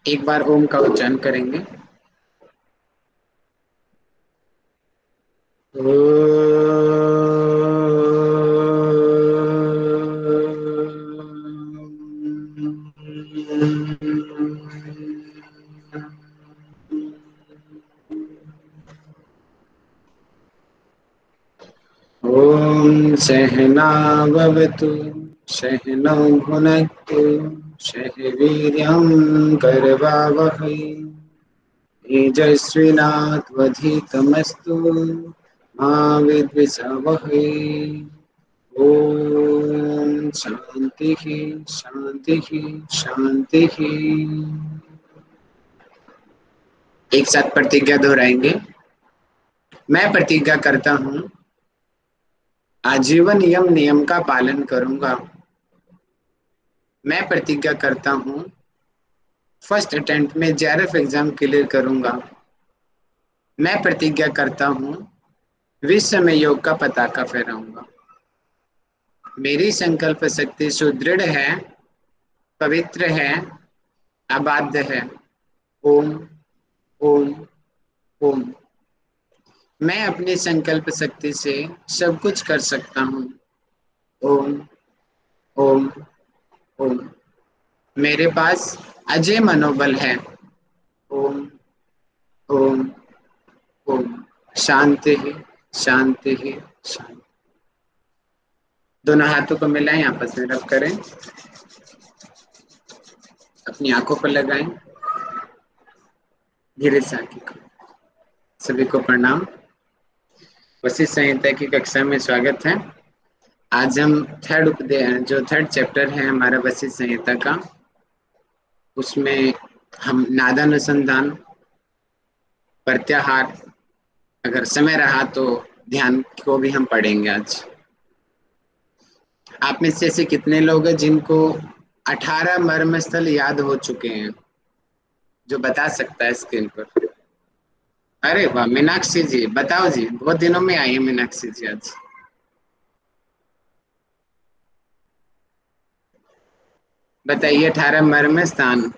एक बार ओम का उच्चारण करेंगे। ॐ सहनाववतु सहनौ भुनक्तु सह वीर्यं करवावहै तेजस्विनावधीतमस्तु मा विद्विषावहै। ॐ शान्तिः शान्तिः शान्तिः। एक साथ प्रतिज्ञा दोहराएंगे। मैं प्रतिज्ञा करता हूँ आजीवन यम नियम का पालन करूंगा। मैं प्रतिज्ञा करता हूँ फर्स्ट अटेम्प्ट में जेआरएफ एग्जाम क्लियर करूंगा। मैं प्रतिज्ञा करता हूँ विश्व में योग का पताका फहराऊंगा। मेरी संकल्प शक्ति सुदृढ़ है, पवित्र है, अबाध्य है। ओम ओम ओम। मैं अपनी संकल्प शक्ति से सब कुछ कर सकता हूँ। ओम ओम ओम। मेरे पास अजय मनोबल है। ओम ओम ओम। शांति ही शांति ही शांति। दोनों हाथों को मिलाएं, आपस में रब करें, अपनी आंखों पर लगाएं, धीरे से आंखें खोलें। सभी को प्रणाम। वशिष्ठ संहिता की कक्षा में स्वागत है। आज हम थर्ड चैप्टर है हमारा वशिष्ठ संहिता का, उसमें हम नादानुसंधान, प्रत्याहार, अगर समय रहा तो ध्यान को भी हम पढ़ेंगे आज। आप में से ऐसे कितने लोग हैं जिनको 18 मर्मस्थल याद हो चुके हैं, जो बता सकता है स्क्रीन पर? अरे वाह, मीनाक्षी जी बताओ जी, बहुत दिनों में आई है मीनाक्षी जी आज। बताइए 18 मर्म स्थान।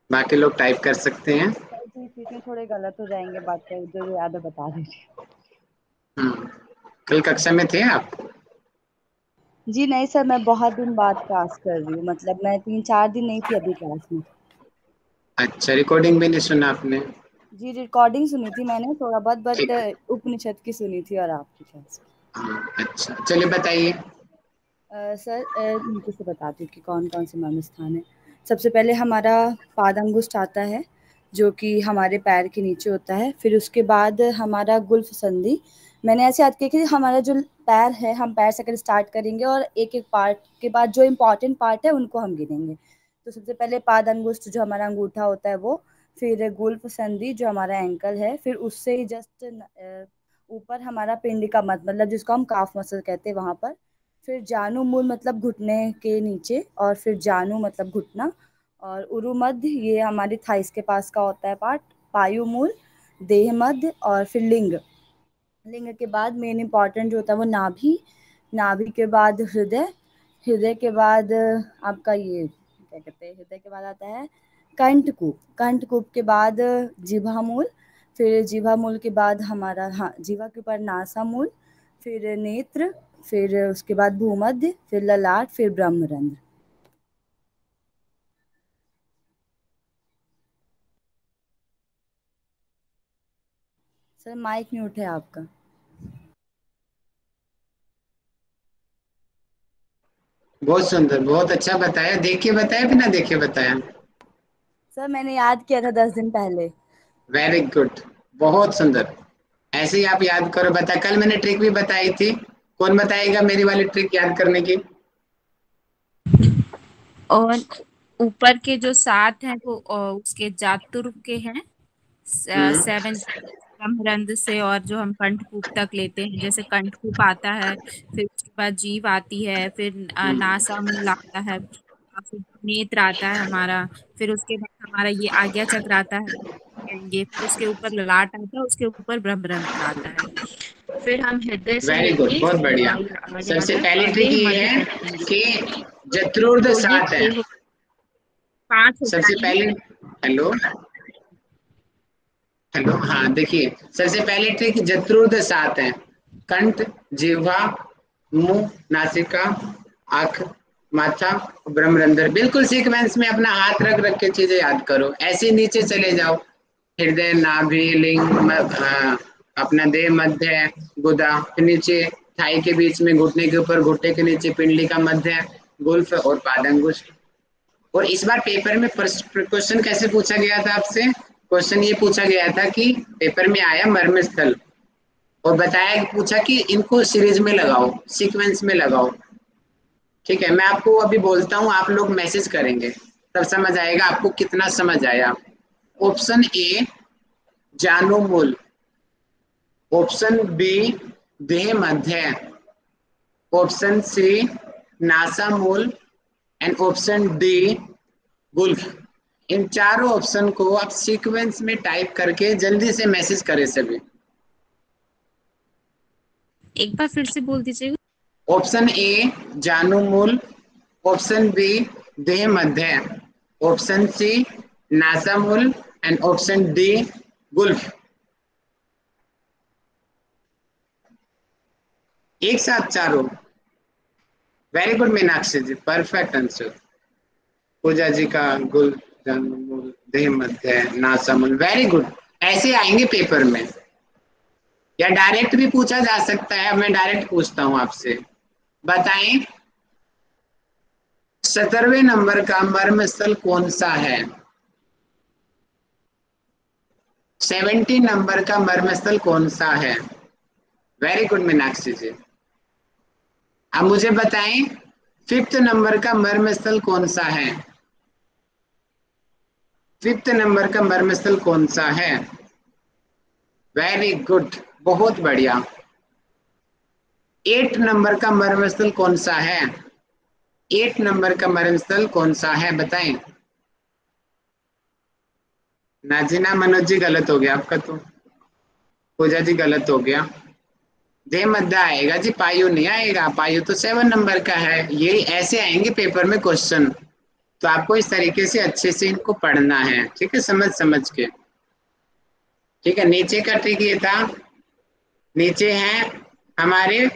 बाकी लोग टाइप कर सकते हैं। सर जी बीच में थोड़े गलत हो जाएंगे बातें, जो जो याद है बता दीजिए। कल कक्षा में थे आप? जी नहीं सर, मैं बहुत दिन बाद क्लास कर रही हूँ, मतलब मैं 3-4 दिन नहीं थी अभी क्लास में। अच्छा, रिकॉर्डिंग भी नहीं सुना आपने? जी रिकॉर्डिंग सुनी थी मैंने थोड़ा बहुत, बट ठीक। उपनिषद की सुनी थी और आपकी क्लास। हाँ अच्छा, चलिए बताइए। सर नीचे से बताती हूँ कि कौन कौन से मर्म स्थान है। सबसे पहले हमारा पादांगुष्ठ आता है, जो कि हमारे पैर के नीचे होता है। फिर उसके बाद हमारा गुल्फ संधि। मैंने ऐसे याद किया कि हमारा जो पैर है, हम पैर से अगर स्टार्ट करेंगे और एक एक पार्ट के बाद जो इम्पोर्टेंट पार्ट है उनको हम गिनेंगे। तो सबसे पहले पादांगुष्ठ जो हमारा अंगूठा होता है वो, फिर गुल्फ संधि जो हमारा एंकल है, फिर उससे ही जस्ट ऊपर हमारा पिंडिका मत, मतलब जिसको हम काफ मसल कहते हैं, वहां पर। फिर जानू मूल मतलब घुटने के नीचे, और फिर जानू मतलब घुटना, और उरु मध्य ये हमारी थाइस के पास का होता है पार्ट। पायु मूल, देह मध्य, और फिर लिंग। लिंग के बाद मेन इंपॉर्टेंट जो होता है वो नाभि। नाभि के बाद हृदय। हृदय के बाद आपका ये क्या कहते हैं, हृदय के बाद आता है कंठकूप। कंठकूप के बाद जिह्वा मूल। फिर जिह्वा मूल के बाद हमारा, हाँ, जिह्वा के ऊपर नासा मूल, फिर नेत्र, फिर उसके बाद भूमध्य, फिर ललाट, फिर ब्रह्मरंध्र। सर माइक म्यूट है आपका। बहुत सुंदर, बहुत अच्छा बताया। देख के बताया बिना देखे बताया? सर मैंने याद किया था 10 दिन पहले। वेरी गुड, बहुत सुंदर। ऐसे ही आप याद करो। बता, कल मैंने ट्रिक भी बताई थी। कौन बताएगा मेरी वाली ट्रिक याद करने की? और ऊपर के जो 7 हैं वो उसके जातुर के हैं। हम्म 7 ब्रह्मरंध्र से, और जो हम कंठकूप तक लेते हैं, जैसे कंठकूप आता है, फिर उसके बाद जीभ आती है, फिर हम्म। नासा मूल आता है, फिर नेत्र आता है हमारा, फिर उसके बाद हमारा ये आज्ञा चक्र आता है, ये फिर उसके ऊपर ललाट आता है, उसके ऊपर ब्रह्मरंध्र आता है। फिर हम हृदय से वेरी गुड, लेके बहुत बढ़िया। वायु आगे सबसे आता है पहली और ट्रिक देह ये मध्य है तक लेंगे। कि जत्रुर्ध तो ये सात है। 6 5 होते सबसे हैं। पहले हेलो हेलो, हाँ देखिए, सबसे पहले ट्रिक जत्रुर्ध 7 है। कंठ, जिह्वा, मुंह, नासिका, आंख, माथा, ब्रह्मरंध्र। बिल्कुल सीक्वेंस में अपना हाथ रख रख के चीजें याद करो। ऐसे नीचे चले जाओ, हृदय, नाभि, लिंग, अपना देह मध्य, गुदा, फिर नीचे थाई के बीच में, घुटने के ऊपर, घुटने के नीचे पिंडली का मध्य, गुल्फ और पादंगुष्ठ। और इस बार पेपर में क्वेश्चन कैसे पूछा गया था आपसे? क्वेश्चन ये पूछा गया था कि पेपर में आया मर्म स्थल, और बताया, पूछा कि इनको सीरीज में लगाओ, सीक्वेंस में लगाओ। ठीक है, मैं आपको अभी बोलता हूँ, आप लोग मैसेज करेंगे, तब समझ आएगा आपको कितना समझ आया। ऑप्शन ए जानुमूल, ऑप्शन बी देह मध्य, ऑप्शन सी नासामूल एंड ऑप्शन डी गुल्फ। इन चारों ऑप्शन को आप सीक्वेंस में टाइप करके जल्दी से मैसेज करें सभी। एक बार फिर से बोल दीजिएगा। ऑप्शन ए जानुमूल, ऑप्शन बी देह मध्य, ऑप्शन सी नासामूल एंड ऑप्शन डी गुल्फ। एक साथ चारों। Very good Meenakshi ji, perfect answer. Pooja ji का गुल, जानुमूल, देह मध्य, नासामूल, वेरी गुड। ऐसे आएंगे पेपर में, या डायरेक्ट भी पूछा जा सकता है। मैं डायरेक्ट पूछता हूं आपसे, बताएं 17वें नंबर का मर्म स्थल कौन सा है? 70 नंबर का मर्म स्थल कौन सा है? वेरी गुड मीनाक्षी जी। अब मुझे बताएं 5th नंबर का मर्म स्थल कौन सा है? 5th नंबर का मर्म स्थल कौन सा है? वेरी गुड, बहुत बढ़िया। 8 नंबर का मर्म स्थल कौन सा है? 8 नंबर का मर्म स्थल कौन सा है, बताएं। नाजीना मनोज जी गलत हो गया आपका, तो पूजा जी गलत हो गया। देह मध्य आएगा जी, पायु नहीं आएगा। पायु तो 7 नंबर का है। ये ऐसे आएंगे पेपर में क्वेश्चन, तो आपको इस तरीके से अच्छे से इनको पढ़ना है। ठीक है, समझ समझ के। ठीक है, नीचे का ट्रिक ये था। नीचे है हमारे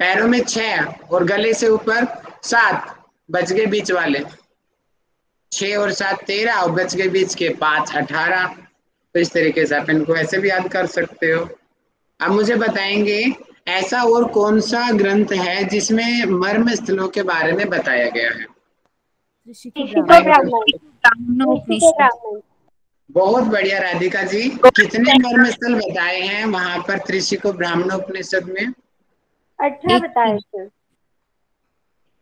पैरों में 6 और गले से ऊपर 7, बच गए बीच वाले। 6 और 7 13, और बच गए बीच के 5 18। तो इस तरीके से आप इनको ऐसे भी याद कर सकते हो। अब मुझे बताएंगे ऐसा और कौन सा ग्रंथ है जिसमें मर्म स्थलों के बारे में बताया गया है? ऋषिकेश ऋषि को ब्राह्मण। ब्राह्मण। ऋषि को ब्राह्मणोपनिषद। ब्राह्मण। बहुत बढ़िया राधिका जी। कितने मर्म स्थल बताए हैं वहां पर ऋषि को ब्राह्मणोपनिषद में? 18 एक बताए थे।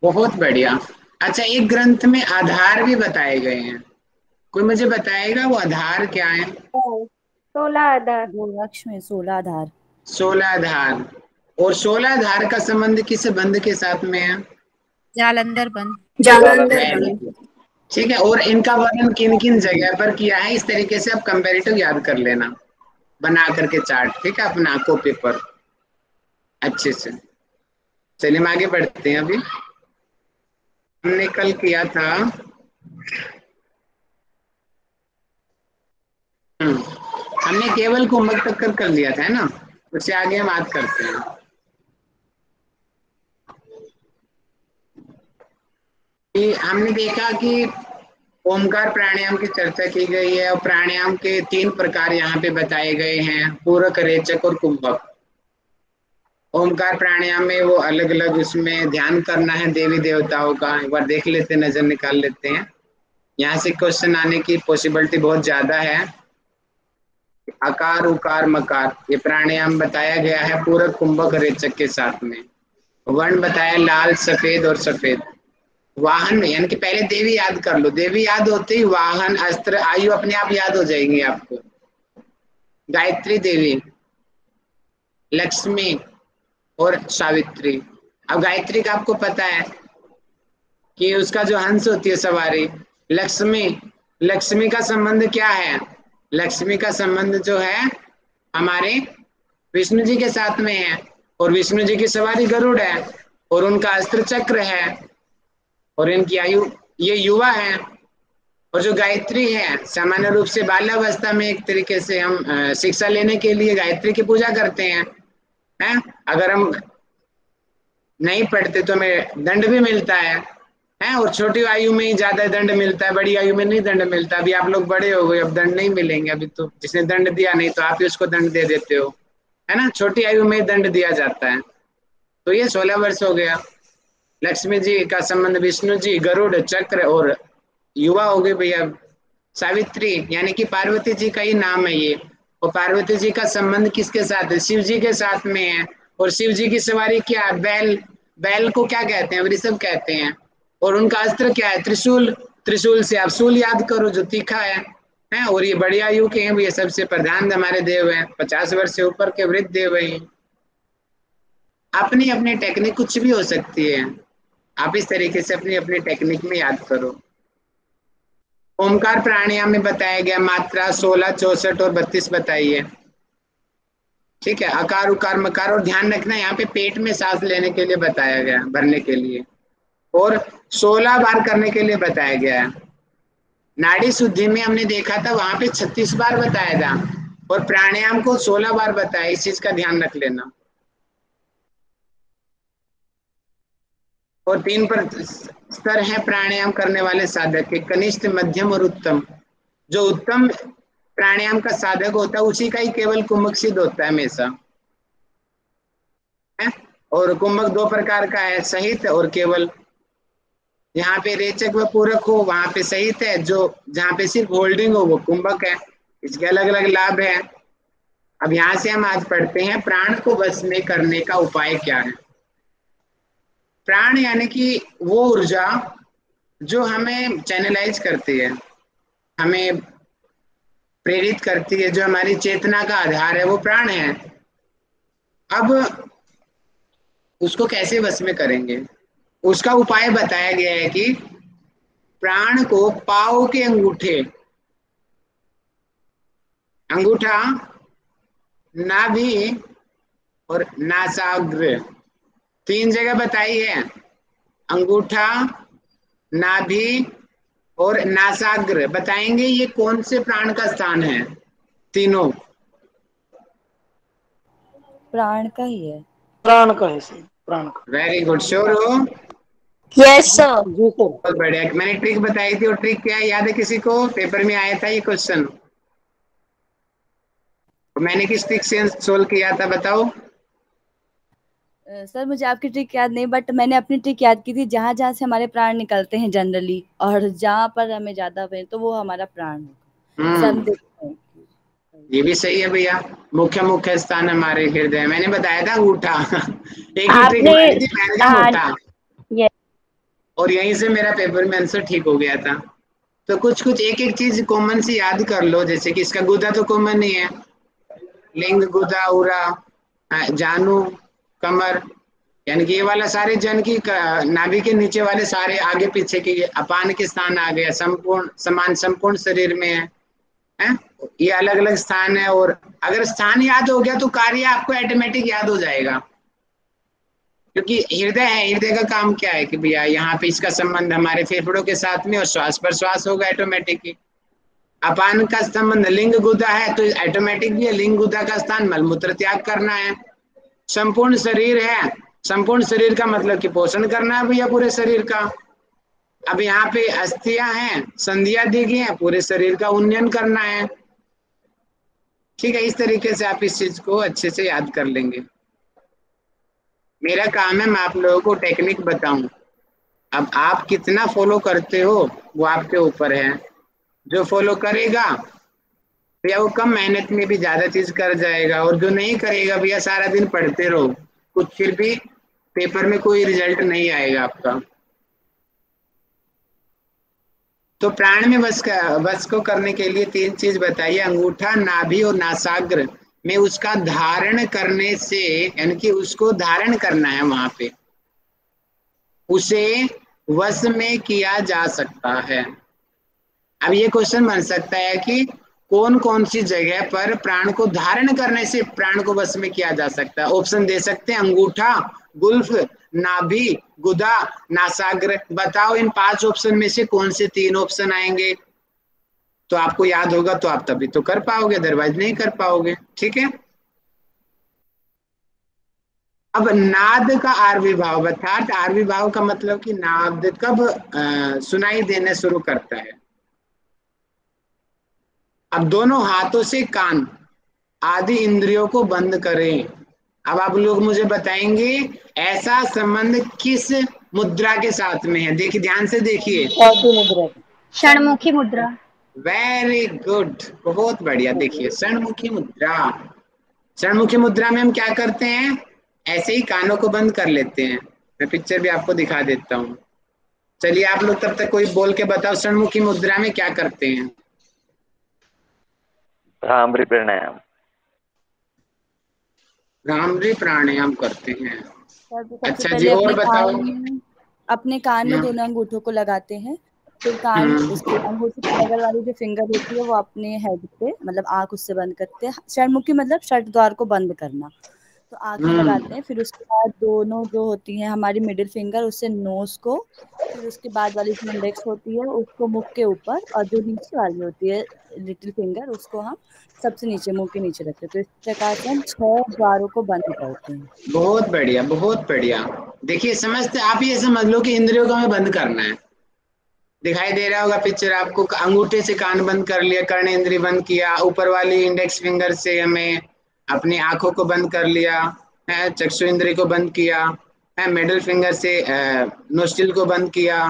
बहुत बढ़िया। अच्छा, एक ग्रंथ में आधार भी बताए गए हैं, कोई मुझे बताएगा वो आधार क्या है? 16 आधार। गोरक्ष में 16 आधार। 16 आधार। और 16 आधार का संबंध किस बंध के साथ में है? जालंधर बंद। जालंधर वेरी बंद। गुड। ठीक है, और इनका वर्णन किन किन जगह पर किया है? इस तरीके से आप कंपैरेटिव याद कर लेना, बना करके चार्ट। ठीक है, अपना कॉपी पर अच्छे से। चलिए हम आगे बढ़ते हैं। अभी हमने कल किया था हमने केवल कुंभक तक कर लिया था, है ना? उससे आगे हम बात करते हैं। कि हमने देखा कि ओमकार प्राणायाम की चर्चा की गई है, और प्राणायाम के 3 प्रकार यहाँ पे बताए गए हैं, पूरक, रेचक और कुंभक। ओमकार प्राणायाम में वो अलग अलग उसमें ध्यान करना है देवी देवताओं का। एक बार देख लेते, नजर निकाल लेते हैं। यहाँ से क्वेश्चन आने की पॉसिबिलिटी बहुत ज्यादा है। आकार, उकार, मकार, ये प्राणायाम बताया गया है पूरक, कुंभक, रेचक के साथ में। वर्ण बताया लाल, सफेद और सफेद। वाहन में, यानी कि पहले देवी याद कर लो। देवी याद होते ही वाहन, अस्त्र, आयु अपने आप याद हो जाएंगे आपको। गायत्री देवी, लक्ष्मी और सावित्री। अब गायत्री का आपको पता है कि उसका जो हंस होती है सवारी, लक्ष्मी। लक्ष्मी का संबंध क्या है? लक्ष्मी का संबंध जो है हमारे विष्णु जी के साथ में है, और विष्णु जी की सवारी गरुड़ है, और उनका अस्त्र चक्र है, और इनकी आयु ये युवा है। और जो गायत्री है, सामान्य रूप से बाल्यावस्था में एक तरीके से हम शिक्षा लेने के लिए गायत्री की पूजा करते हैं। अगर हम नहीं पढ़ते तो हमें दंड भी मिलता है। और छोटी आयु में ही ज्यादा दंड मिलता है, बड़ी आयु में नहीं दंड मिलता। अभी आप लोग बड़े हो गए, अब दंड नहीं मिलेंगे। अभी तो जिसने दंड दिया नहीं तो आप ही उसको दंड दे देते हो, है ना। छोटी आयु में ही दंड दिया जाता है। तो ये 16 वर्ष हो गया। लक्ष्मी जी का संबंध विष्णु जी, गरुड़, चक्र, और युवा हो गए भैया सावित्री, यानी कि पार्वती जी का ही नाम है ये। और पार्वती जी का संबंध किसके साथ है? शिव जी के साथ में है। और शिव जी की सवारी क्या है? बैल। बैल को क्या कहते हैं? वृषभ कहते हैं। और उनका अस्त्र क्या है? त्रिशूल। त्रिशूल से आप शूल याद करो जो तीखा है। और ये बड़ी आयु के हैं, ये सबसे प्रधान हमारे देव हैं, 50 वर्ष से ऊपर के वृद्ध देव हैं। अपनी अपनी टेक्निक कुछ भी हो सकती है, आप इस तरीके से अपनी अपनी टेक्निक में याद करो। ओमकार प्राणायाम में बताया गया मात्रा 16, 64 और 32 बताई है। ठीक है, अकार उकार मकार। और ध्यान रखना यहाँ पे पेट में सांस लेने के लिए बताया गया, भरने के लिए, और 16 बार करने के लिए बताया गया है। नाड़ी शुद्धि में हमने देखा था वहां पे 36 बार बताया था, और प्राणायाम को 16 बार बताया। इस चीज का ध्यान रख लेना। और 3 पर स्तर है प्राणायाम करने वाले साधक के, कनिष्ठ, मध्यम और उत्तम। जो उत्तम प्राणायाम का साधक होता है उसी का ही केवल कुंभक सिद्ध होता है हमेशा। और कुंभक 2 प्रकार का है, सहित और केवल। यहाँ पे रेचक व पूरक हो वहां पे सहित है, जो जहाँ पे सिर्फ होल्डिंग हो वो कुंभक है। इसके अलग अलग लाभ है। अब यहाँ से हम आज पढ़ते हैं प्राण को वश में करने का उपाय क्या है। प्राण यानी कि वो ऊर्जा जो हमें चैनलाइज करती है, हमें प्रेरित करती है, जो हमारी चेतना का आधार है, वो प्राण है। अब उसको कैसे वश में करेंगे, उसका उपाय बताया गया है कि प्राण को पाँव के अंगूठे, अंगूठा, नाभि और नासाग्र, 3 जगह बताई है। अंगूठा, नाभि और नासाग्र बताएंगे ये कौन से प्राण का स्थान है। तीनों प्राण का ही है। प्राण का है सर, प्राण का। वेरी गुड, श्योर हो? Yes sir. जी सर। बहुत बढ़िया। मैंने ट्रिक बताई थी, और ट्रिक क्या है याद है किसी को? पेपर में आया था ये क्वेश्चन। मैंने किस ट्रिक से सोल्व किया था बताओ? सर मुझे आपकी ट्रिक याद नहीं, बट मैंने अपनी ट्रिक याद की थी। जहाँ जहाँ से हमारे प्राण निकलते हैं जनरली, और जहाँ पर हमें ज्यादा पेन, तो वो हमारा प्राण होगा। सर हम देखते हैं। ये भी सही है भैया। मुख्य मुख्य स्थान हमारे हृदय। मैंने बताया था अंगूठा। एक ही ट्रिक मारी थी, पैर का अंगूठा, और यहीं से मेरा पेपर में आंसर ठीक हो गया था। तो कुछ कुछ एक एक चीज कॉमन सी याद कर लो। जैसे कि इसका गुदा तो कॉमन ही है, लिंग, गुदा, उरा, जानू, कमर, यानी कि ये वाला सारे जन की नाभि के नीचे वाले सारे आगे पीछे के अपान के स्थान आ गया। संपूर्ण समान संपूर्ण शरीर में है। ये अलग अलग स्थान है। और अगर स्थान याद हो गया तो कार्य आपको ऑटोमेटिक याद हो जाएगा, क्योंकि हृदय है। हृदय का काम क्या है कि भैया यहाँ पे इसका संबंध हमारे फेफड़ों के साथ में, और श्वास पर श्वास होगा ऑटोमेटिकली। अपान का संबंध लिंग गुदा है, तो ऑटोमेटिक भी लिंग गुदा का स्थान मलमूत्र त्याग करना है। संपूर्ण शरीर है, संपूर्ण शरीर का मतलब कि पोषण करना है भैया पूरे शरीर का। अब यहाँ पे अस्थियां हैं, संधियां दी गई हैं, पूरे शरीर का उन्नयन करना है। ठीक है, इस तरीके से आप इस चीज को अच्छे से याद कर लेंगे। मेरा काम है मैं आप लोगों को टेक्निक बताऊं। अब आप कितना फॉलो करते हो वो आपके ऊपर है। जो फॉलो करेगा भैया वो कम मेहनत में भी ज्यादा चीज कर जाएगा, और जो नहीं करेगा भैया सारा दिन पढ़ते रहो, कुछ फिर भी पेपर में कोई रिजल्ट नहीं आएगा आपका। तो प्राण में वश को करने के लिए 3 चीज बताइए, अंगूठा, नाभि और नासाग्र में उसका धारण करने से, यानी कि उसको धारण करना है, वहां पे उसे वश में किया जा सकता है। अब ये क्वेश्चन बन सकता है कि कौन कौन सी जगह पर प्राण को धारण करने से प्राण को वश में किया जा सकता है। ऑप्शन दे सकते हैं, अंगूठा, गुल्फ, नाभि, गुदा, नासाग्र। बताओ इन 5 ऑप्शन में से कौन से 3 ऑप्शन आएंगे? तो आपको याद होगा तो आप तभी तो कर पाओगे, अदरवाइज नहीं कर पाओगे। ठीक है, अब नाद का आविर्भाव, अर्थात आविर्भाव का मतलब कि नाद कब सुनाई देना शुरू करता है? अब दोनों हाथों से कान आदि इंद्रियों को बंद करें। अब आप लोग मुझे बताएंगे ऐसा संबंध किस मुद्रा के साथ में है? देखिए, ध्यान से देखिए। चौथी मुद्रा। षणमुखी मुद्रा। वेरी गुड, बहुत बढ़िया। देखिए, षणमुखी मुद्रा। षणमुखी मुद्रा में हम क्या करते हैं? ऐसे ही कानों को बंद कर लेते हैं। मैं पिक्चर भी आपको दिखा देता हूँ। चलिए, आप लोग तब तक कोई बोल के बताओ, षणमुखी मुद्रा में क्या करते हैं? भ्रामरी प्राणायाम। भ्रामरी प्राणायाम करते हैं। सबसे अच्छा पहले जी, और बताओ। अपने कान में दोनों अंगूठों को लगाते हैं, फिर कान उसके अंगूठे के बगल वाली जो फिंगर होती है वो अपने हेड पे, मतलब आंख उससे बंद करते हैं। षणमुखी मतलब षट द्वार को बंद करना, तो आंख में लगाते हैं। फिर उसके बाद दोनों जो होती हैं हमारी मिडिल फिंगर, उससे नोज को, फिर उसके बाद वाली जो इंडेक्स होती है उसको मुख के ऊपर, और जो नीचे वाली होती है लिटिल फिंगर उसको हम सबसे नीचे मुंह के नीचे रखते हैं। तो इस प्रकार से हम 6 द्वारों को बंद करते हैं। बहुत बढ़िया, बहुत बढ़िया। देखिए, समझते आप ये समझ लो कि इंद्रियों को हमें बंद करना है। दिखाई दे रहा होगा पिक्चर आपको। अंगूठे से कान बंद कर लिया, कर्ण इंद्री बंद किया, ऊपर वाली इंडेक्स फिंगर से हमें अपनी आंखों को बंद कर लिया है, चक्षु इंद्री को बंद किया है, मिडिल फिंगर से नोस्ट्रिल को बंद किया,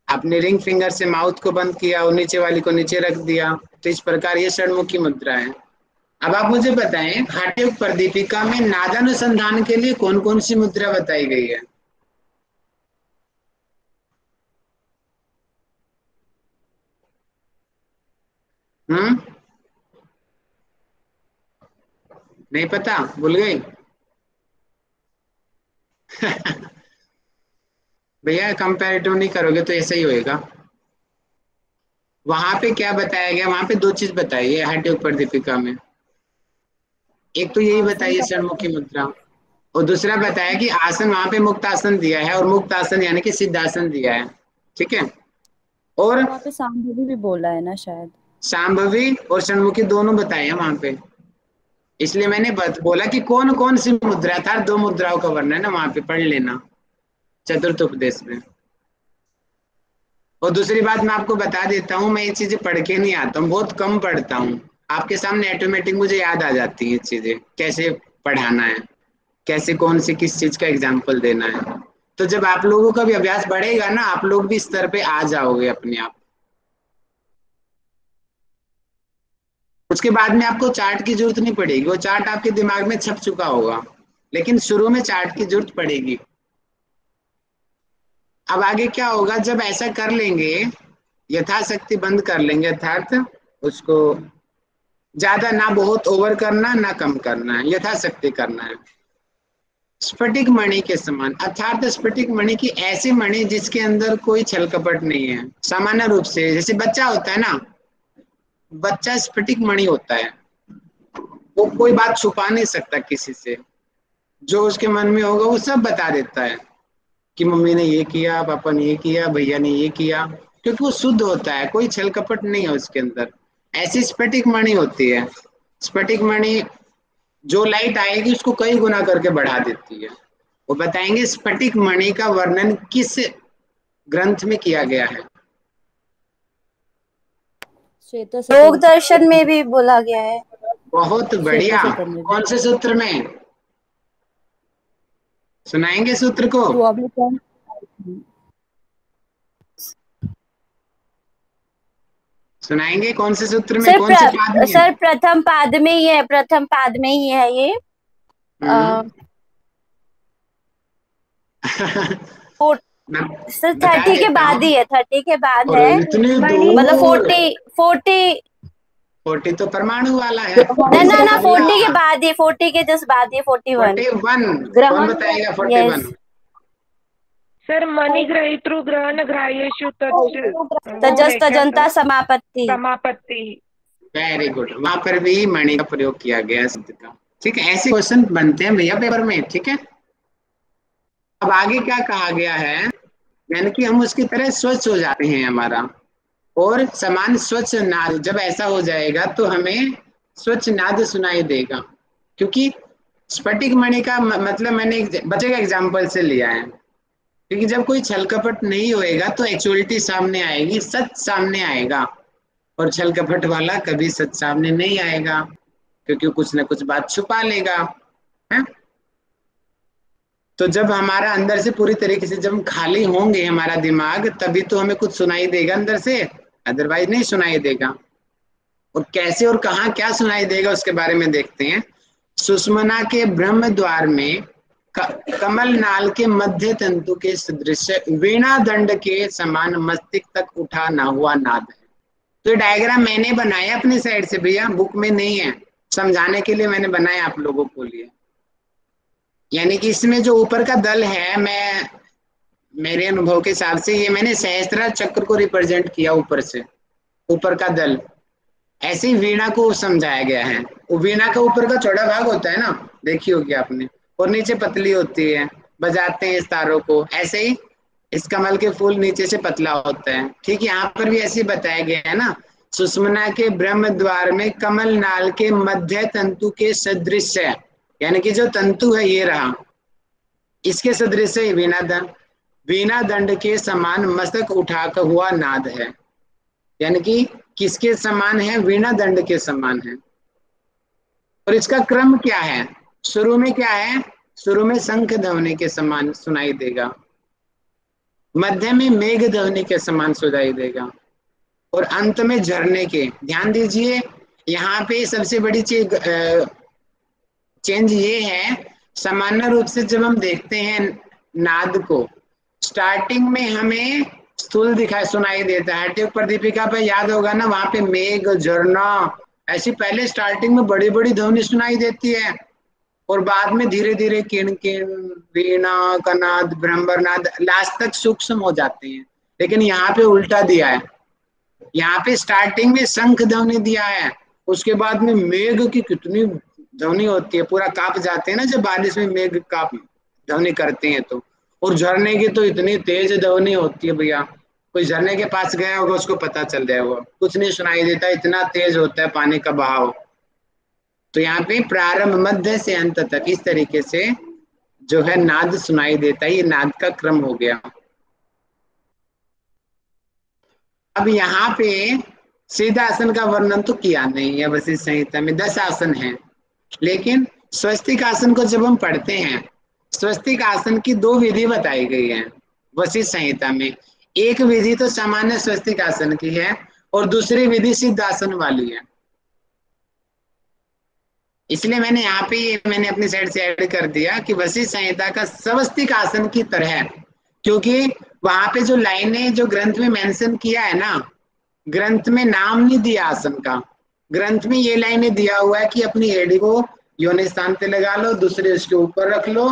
अपने रिंग फिंगर से माउथ को बंद किया और नीचे वाली को नीचे रख दिया। तो इस प्रकार ये षणमुखी मुद्रा है। अब आप मुझे बताएं, हठयोग प्रदीपिका में नादानुसंधान के लिए कौन कौन सी मुद्रा बताई गई है? नहीं पता, भूल गई? भैया, कंपैरेटिव नहीं करोगे तो ऐसा ही होएगा। वहां पे क्या बताया गया? वहां पे 2 चीज बताई है हठयोग प्रदीपिका में। एक तो यही बताइए षणमुखी मुद्रा, और दूसरा बताया कि आसन वहां पे मुक्त आसन दिया है, और मुक्त आसन यानी कि सिद्धासन दिया है। ठीक है, और वहाँ पे सांभवी भी बोला है ना शायद। सांभवी और षणमुखी दोनों बताए हैं वहां पे। इसलिए मैंने बोला कि कौन कौन सी मुद्रा था। 2 मुद्राओं का वर्णन है ना, वहां पे पढ़ लेना चतुर्थ उपदेश में। और दूसरी बात मैं आपको बता देता हूँ, मैं ये चीजें पढ़ के नहीं आता हूँ, बहुत कम पढ़ता हूँ। आपके सामने ऑटोमेटिक मुझे याद आ जाती है चीजें, कैसे पढ़ाना है, कैसे कौन सी किस चीज का एग्जाम्पल देना है। तो जब आप लोगों का भी अभ्यास बढ़ेगा ना, आप लोग भी स्तर पे आ जाओगे अपने आप। उसके बाद में आपको चार्ट की जरूरत नहीं पड़ेगी, वो चार्ट आपके दिमाग में छप चुका होगा, लेकिन शुरू में चार्ट की जरूरत पड़ेगी। अब आगे क्या होगा? जब ऐसा कर लेंगे, यथाशक्ति बंद कर लेंगे, अर्थात उसको ज्यादा ना बहुत ओवर करना, ना कम करना है, यथाशक्ति करना है। स्फटिक मणि के समान, अर्थात स्फटिक मणि की ऐसी मणि जिसके अंदर कोई छल कपट नहीं है। सामान्य रूप से जैसे बच्चा होता है ना, बच्चा स्फटिक मणि होता है, वो कोई बात छुपा नहीं सकता किसी से। जो उसके मन में होगा वो सब बता देता है कि मम्मी ने ये किया, पापा ने ये किया, भैया ने ये किया, क्योंकि वो शुद्ध होता है, कोई छल कपट नहीं है उसके अंदर। ऐसी स्फटिक मणि होती है। स्फटिक मणि जो लाइट आएगी उसको कई गुना करके बढ़ा देती है। वो बताएंगे स्फटिक मणि का वर्णन किस ग्रंथ में किया गया है? योग दर्शन में भी बोला गया है। बहुत बढ़िया। कौन से सूत्र में सुनाएंगे सूत्र को? सुनाएंगे कौन से सूत्र में, कौन से पाद में? सर प्रथम पाद में ही है, प्रथम पाद में ही है ये। सर 30 के बाद ही है, 30 के बाद है। मतलब 40 तो परमाणु वाला है। ना 40 के बाद ही, 40 के जस्ट बाद ही 41। कौन बताएगा 41? सर मणिग्रहीतृ ग्रहण ग्राह्येषु तजंता समापत्ति। वेरी गुड, वहां पर भी मणि का प्रयोग किया गया शब्द का। ठीक है, ऐसे क्वेश्चन बनते हैं भैया पेपर में। ठीक है, अब आगे क्या कहा गया है, यानी कि हम उसकी तरह स्वच्छ हो जाते हैं हमारा, और समान स्वच्छ नाद, जब ऐसा हो जाएगा तो हमें स्वच्छ नाद सुनाई देगा। क्योंकि स्फटिक मणि का मतलब मैंने बच्चे का एग्जाम्पल से लिया है, क्योंकि जब कोई छल कपट नहीं होएगा तो एक्चुअलिटी सामने आएगी, सच सामने आएगा, और छल कपट वाला कभी सच सामने नहीं आएगा, क्योंकि कुछ ना कुछ बात छुपा लेगा, है? तो जब हमारा अंदर से पूरी तरीके से जब हम खाली होंगे हमारा दिमाग, तभी तो हमें कुछ सुनाई देगा अंदर से, अदरवाइज नहीं सुनाई देगा। और कैसे और कहाँ क्या सुनाई देगा उसके बारे में देखते हैं। सुषुम्ना के ब्रह्म द्वार में कमल नाल के मध्य तंतु के सदृश वीणा दंड के समान मस्तिष्क तक उठा ना हुआ नाद है। तो ये डायग्राम मैंने बनाया अपनी साइड से भैया, बुक में नहीं है, समझाने के लिए मैंने बनाया आप लोगों को लिए। यानी कि इसमें जो ऊपर का दल है, मैं मेरे अनुभव के हिसाब से ये मैंने सहस्त्र चक्र को रिप्रेजेंट किया ऊपर से, ऊपर का दल, ऐसे ही वीणा को समझाया गया है। वो वीणा का ऊपर का चौड़ा भाग होता है ना, देखी होगी आपने, और नीचे पतली होती है, बजाते हैं इस तारों को, ऐसे ही इस कमल के फूल नीचे से पतला होता है। ठीक, यहाँ पर भी ऐसे बताया गया है ना, सुषुम्ना के ब्रह्म द्वार में कमल नाल के मध्य तंतु के सदृश है, यानी कि जो तंतु है ये रहा, इसके सदृश है वीणा दंड के समान मस्तक उठाकर हुआ नाद है। यानी कि किसके समान है, वीणा दंड के समान है। और इसका क्रम क्या है, शुरू में क्या है, शुरू में शंख ध्वनि के समान सुनाई देगा, मध्य में मेघ ध्वनि के समान सुनाई देगा, और अंत में झरने के। ध्यान दीजिए, यहाँ पे सबसे बड़ी चेंज ये है, सामान्य रूप से जब हम देखते हैं नाद को, स्टार्टिंग में हमें स्थूल दिखाई सुनाई देता है। ट्यूब पर दीपिका पे याद होगा ना, वहां पे मेघ, झरना, ऐसी पहले स्टार्टिंग में बड़ी बड़ी ध्वनि सुनाई देती है, और बाद में धीरे धीरे किण किण, वीणा का नाद, भ्रमर नाद, लास्ट तक सूक्ष्म हो जाते हैं। लेकिन यहाँ पे उल्टा दिया है, यहाँ पे स्टार्टिंग में शंख ध्वनि दिया है, उसके बाद में मेघ की कितनी ध्वनि होती है, पूरा कांप जाते हैं ना जब बारिश में मेघ कांप ध्वनि करते हैं तो। और झरने की तो इतनी तेज ध्वनि होती है भैया, कोई झरने के पास गया होगा उसको पता चल जाएगा, कुछ नहीं सुनाई देता, इतना तेज होता है पानी का बहाव। तो यहाँ पे प्रारंभ मध्य से अंत तक इस तरीके से जो है नाद सुनाई देता है, ये नाद का क्रम हो गया। अब यहाँ पे सीधा आसन का वर्णन तो किया नहीं है, बस इस संहिता में 10 आसन हैं। लेकिन स्वस्तिक आसन को जब हम पढ़ते हैं, स्वस्तिक आसन की 2 विधि बताई गई है वशिष्ठ संहिता में। एक विधि तो सामान्य स्वस्तिक आसन की है, और दूसरी विधि सिद्ध आसन वाली है। इसलिए मैंने यहाँ पे मैंने अपनी साइड से ऐड कर दिया कि वशिष्ठ संहिता का स्वस्तिक आसन की तरह है, क्योंकि वहां पे जो लाइनें जो ग्रंथ में मेंशन किया है ना, ग्रंथ में नाम नहीं दिया आसन का, ग्रंथ में ये लाइनें दिया हुआ है कि अपनी एड़ी को योनि स्थान पे लगा लो, दूसरे उसके ऊपर रख लो,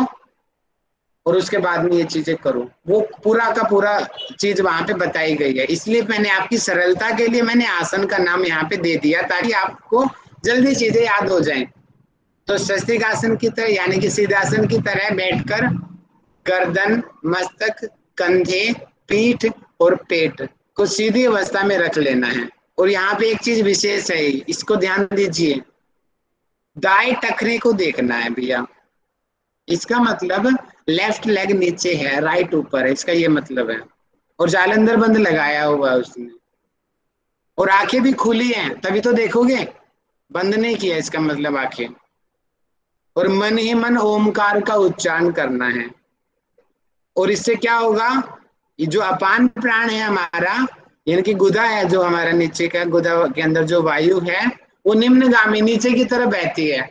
और उसके बाद में ये चीजें करो। वो पूरा का पूरा चीज वहां पे बताई गई है। इसलिए मैंने आपकी सरलता के लिए मैंने आसन का नाम यहाँ पे दे दिया, ताकि आपको जल्दी चीजें याद हो जाएं। तो स्वस्तिक आसन की तरह, यानी कि सिद्धासन की तरह बैठकर गर्दन, मस्तक, कंधे, पीठ और पेट को सीधी अवस्था में रख लेना है। और यहाँ पे एक चीज विशेष है, इसको ध्यान दीजिए, दाएं टखने को देखना है भैया। इसका मतलब लेफ्ट लेग नीचे है, राइट ऊपर है, इसका ये मतलब है। और जालंधर बंद लगाया हुआ है उसने, और आंखें भी खुली हैं, तभी तो देखोगे, बंद नहीं किया, इसका मतलब आंखें। और मन ही मन ओमकार का उच्चारण करना है। और इससे क्या होगा, ये जो अपान प्राण है हमारा, यानी कि गुदा है जो हमारा नीचे का, गुदा के अंदर जो वायु है वो निम्नगामी नीचे की तरफ बहती है,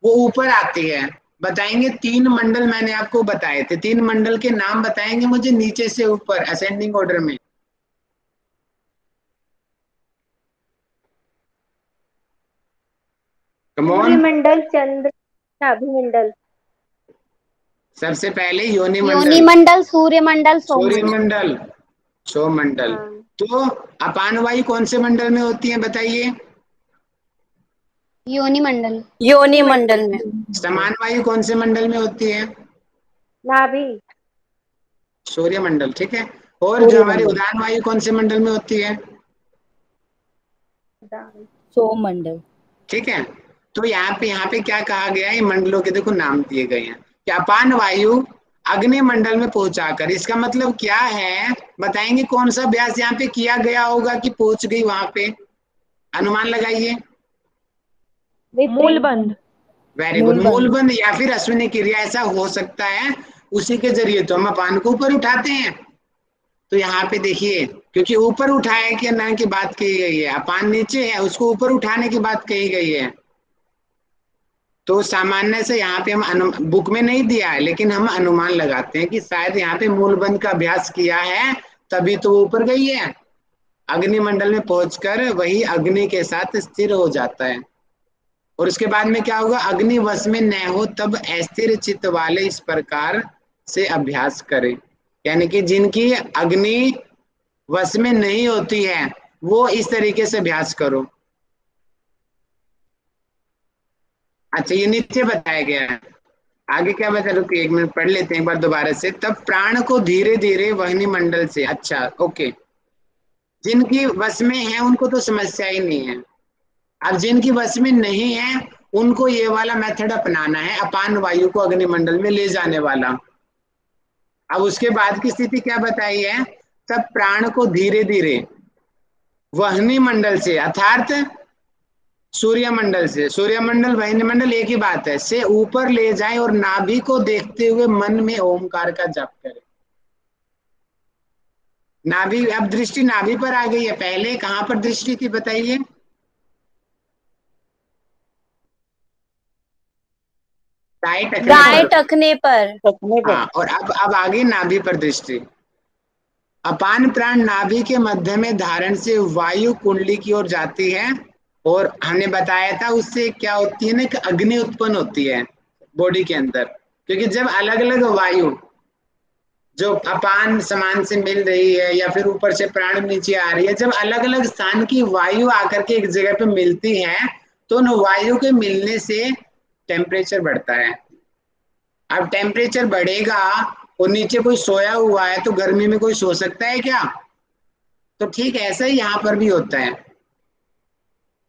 वो ऊपर आती है। बताएंगे 3 मंडल मैंने आपको बताए थे, 3 मंडल के नाम बताएंगे मुझे नीचे से ऊपर असेंडिंग ऑर्डर में। सूर्यमंडल, चंद्र, अभिमंडल। सबसे पहले योनि मंडल, योनि मंडल, सूर्यमंडल, सूर्यमंडल, सौमंडल। हाँ। तो अपान वायु कौन से मंडल में होती है बताइए? योनि मंडल, योनि मंडल में। समान वायु कौन से मंडल में होती है? नाभि, सूर्यमंडल, ठीक है। और जो हमारी उदान वायु कौन से मंडल में होती है? सौमंडल। ठीक है। तो यहाँ पे क्या कहा गया है, मंडलों के देखो नाम दिए गए हैं कि अपान वायु अग्नि मंडल में पहुंचाकर, इसका मतलब क्या है बताएंगे? कौन सा अभ्यास यहाँ पे किया गया होगा कि पहुंच गई वहां पे? अनुमान लगाइए। मूलबंध। वेरी गुड, मूलबंध या फिर अश्विनी क्रिया, ऐसा हो सकता है। उसी के जरिए तो हम अपान को ऊपर उठाते हैं। तो यहाँ पे देखिए, क्योंकि ऊपर उठाए के ना की बात कही गई है, अपान नीचे है, उसको ऊपर उठाने की बात कही गई है। तो सामान्य से यहाँ पे हम बुक में नहीं दिया है, लेकिन हम अनुमान लगाते हैं कि शायद यहाँ पे मूलबंध का अभ्यास किया है, तभी तो वो ऊपर गई है। अग्निमंडल में पहुंचकर वही अग्नि के साथ स्थिर हो जाता है। और उसके बाद में क्या होगा? अग्नि वश में न हो तब अस्थिर चित्त वाले इस प्रकार से अभ्यास करें। यानी कि जिनकी अग्नि वश में नहीं होती है वो इस तरीके से अभ्यास करो। अच्छा, ये नीचे बताया गया है, आगे क्या बता? रुकिए एक मिनट पढ़ लेते हैं एक बार दोबारा से। तब प्राण को धीरे धीरे वहनी मंडल से, अच्छा ओके, जिनकी वश में है उनको तो समस्या ही नहीं है। अब जिनकी वश में नहीं है उनको ये वाला मेथड अपनाना है, अपान वायु को अग्निमंडल में ले जाने वाला। अब उसके बाद की स्थिति क्या बताई है? तब प्राण को धीरे धीरे वहनी मंडल से, अर्थात सूर्यमंडल से, सूर्यमंडल वहनी मंडल एक ही बात है, से ऊपर ले जाए और नाभि को देखते हुए मन में ओमकार का जप करें। नाभि, अब दृष्टि नाभि पर आ गई है, पहले कहां पर दृष्टि थी बताइए? दाएं टखने पर। हाँ, और अब आगे नाभि पर दृष्टि। अपान प्राण नाभि के मध्य में धारण से वायु कुंडली की ओर जाती है, और हमने बताया था उससे क्या होती है ना कि अग्नि उत्पन्न होती है बॉडी के अंदर। क्योंकि जब अलग अलग वायु जो अपान समान से मिल रही है या फिर ऊपर से प्राण नीचे आ रही है, जब अलग अलग स्थान की वायु आकर के एक जगह पे मिलती है तो उन वायु के मिलने से टेम्परेचर बढ़ता है। अब टेम्परेचर बढ़ेगा और नीचे कोई सोया हुआ है तो गर्मी में कोई सो सकता है क्या? तो ठीक ऐसा ही यहाँ पर भी होता है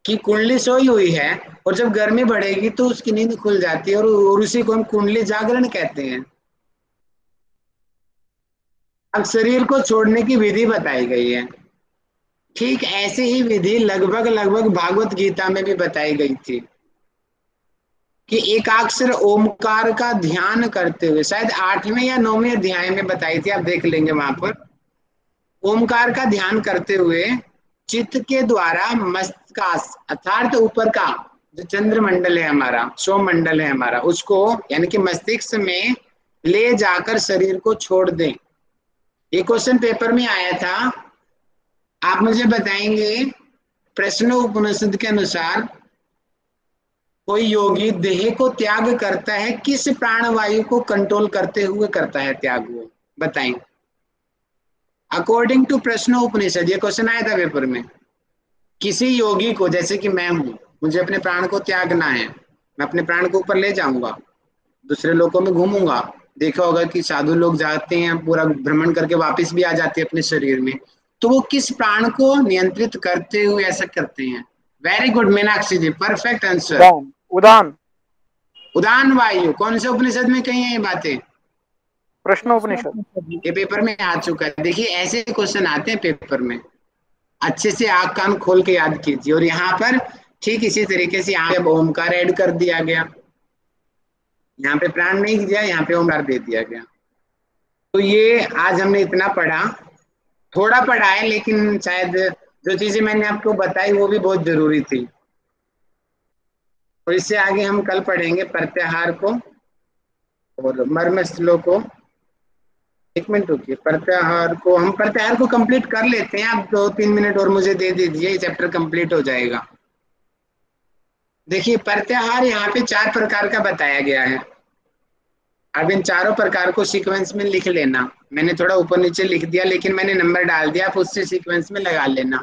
कि कुंडली सोई हुई है और जब गर्मी बढ़ेगी तो उसकी नींद खुल जाती है, और उसी को हम कुंडली जागरण कहते हैं। अब शरीर को छोड़ने की विधि बताई गई है। ठीक ऐसे ही विधि लगभग भागवत गीता में भी बताई गई थी कि एकाक्षर ओमकार का ध्यान करते हुए, शायद 8वें या 9वें अध्याय में बताई थी, आप देख लेंगे वहां पर। ओमकार का ध्यान करते हुए चित्त के द्वारा मस्तकास, अर्थात ऊपर का जो चंद्रमंडल है हमारा, सौमंडल है हमारा, उसको यानी कि मस्तिष्क में ले जाकर शरीर को छोड़ दें। ये क्वेश्चन पेपर में आया था। आप मुझे बताएंगे प्रश्नोपनिषद के अनुसार कोई योगी देह को त्याग करता है, किस प्राणवायु को कंट्रोल करते हुए करता है त्याग? वो बताएं। अकॉर्डिंग टू प्रश्नोपनिषद, ये क्वेश्चन आया था पेपर में। किसी योगी को, जैसे कि मैं हूं, मुझे अपने प्राण को त्यागना है, मैं अपने प्राण को ऊपर ले जाऊंगा, दूसरे लोगों में घूमूंगा। देखा होगा कि साधु लोग जाते हैं, पूरा भ्रमण करके वापस भी आ जाते हैं अपने शरीर में। तो वो किस प्राण को नियंत्रित करते हुए ऐसा करते हैं? Very good Meenakshi ji, perfect answer. उदान। उदान वायु कौन से उपनिषद में कही है ये बातें? प्रश्नोपनिषद। ये पेपर में आ चुका है। देखिए ऐसे क्वेश्चन आते हैं पेपर में, अच्छे से आंख कान खोल के याद कीजिए। और यहाँ पर ठीक इसी तरीके से यहाँ पे ओमकार ऐड कर दिया गया, यहाँ पे प्राण नहीं दिया, यहाँ पे ओमकार दे दिया गया। तो ये आज हमने इतना पढ़ा, थोड़ा पढ़ा है, लेकिन शायद जो चीजें मैंने आपको बताई वो भी बहुत जरूरी थी। और इससे आगे हम कल पढ़ेंगे प्रत्याहार को और मर्म श्लोक को। एक मिनट रुकिए, प्रत्याहार को कंप्लीट कर लेते हैं। आप 2-3 मिनट और मुझे दे दीजिए, चैप्टर कंप्लीट हो जाएगा। देखिए प्रत्याहार यहाँ पे 4 प्रकार का बताया गया है। अब इन चारों प्रकार को सीक्वेंस में लिख लेना। मैंने थोड़ा ऊपर नीचे लिख दिया, लेकिन मैंने नंबर डाल दिया, आप उससे सीक्वेंस में लगा लेना।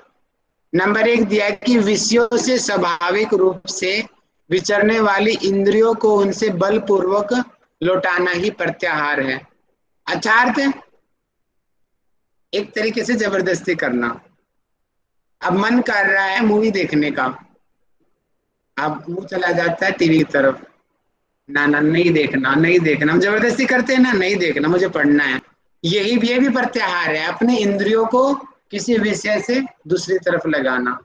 नंबर 1 दिया है कि विषयों से स्वाभाविक रूप से विचरने वाली इंद्रियों को उनसे बलपूर्वक लौटाना ही प्रत्याहार है। अर्थात एक तरीके से जबरदस्ती करना। अब मन कर रहा है मूवी देखने का, अब मुंह चला जाता है टीवी की तरफ, ना ना नहीं देखना नहीं देखना, हम जबरदस्ती करते हैं ना, नहीं देखना मुझे पढ़ना है। ये भी प्रत्याहार है, अपने इंद्रियों को किसी विषय से दूसरी तरफ लगाना।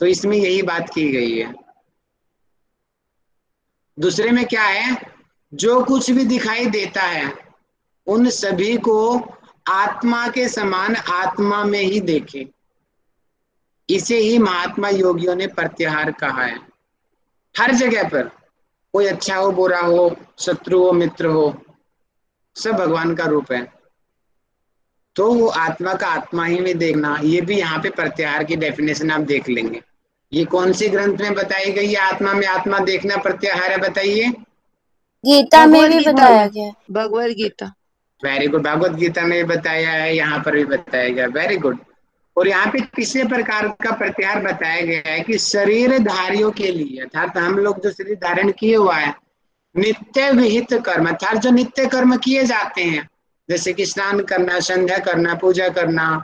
तो इसमें यही बात की गई है। दूसरे में क्या है, जो कुछ भी दिखाई देता है उन सभी को आत्मा के समान आत्मा में ही देखे। इसे ही महात्मा योगियों ने प्रत्याहार कहा है। हर जगह पर, कोई अच्छा हो बुरा हो, शत्रु हो मित्र हो, सब भगवान का रूप है। तो वो आत्मा का आत्मा ही में देखना, ये भी यहाँ पे प्रत्याहार की डेफिनेशन आप देख लेंगे। ये कौन से ग्रंथ में बताई गई है आत्मा में आत्मा देखना प्रत्याहार है, बताइए। गीता में भी बताया गया, भगवद गीता। वेरी गुड, भगवत गीता में भी बताया है, यहाँ पर भी बताया गया, वेरी गुड। और यहाँ पे किसी प्रकार का प्रत्याहार बताया गया है कि शरीर धारियों के लिए, अर्थात हम लोग जो शरीर धारण किए हुआ है, नित्य विहित कर्म, अर्थात जो नित्य कर्म किए जाते हैं, जैसे कि स्नान करना, संध्या करना, पूजा करना,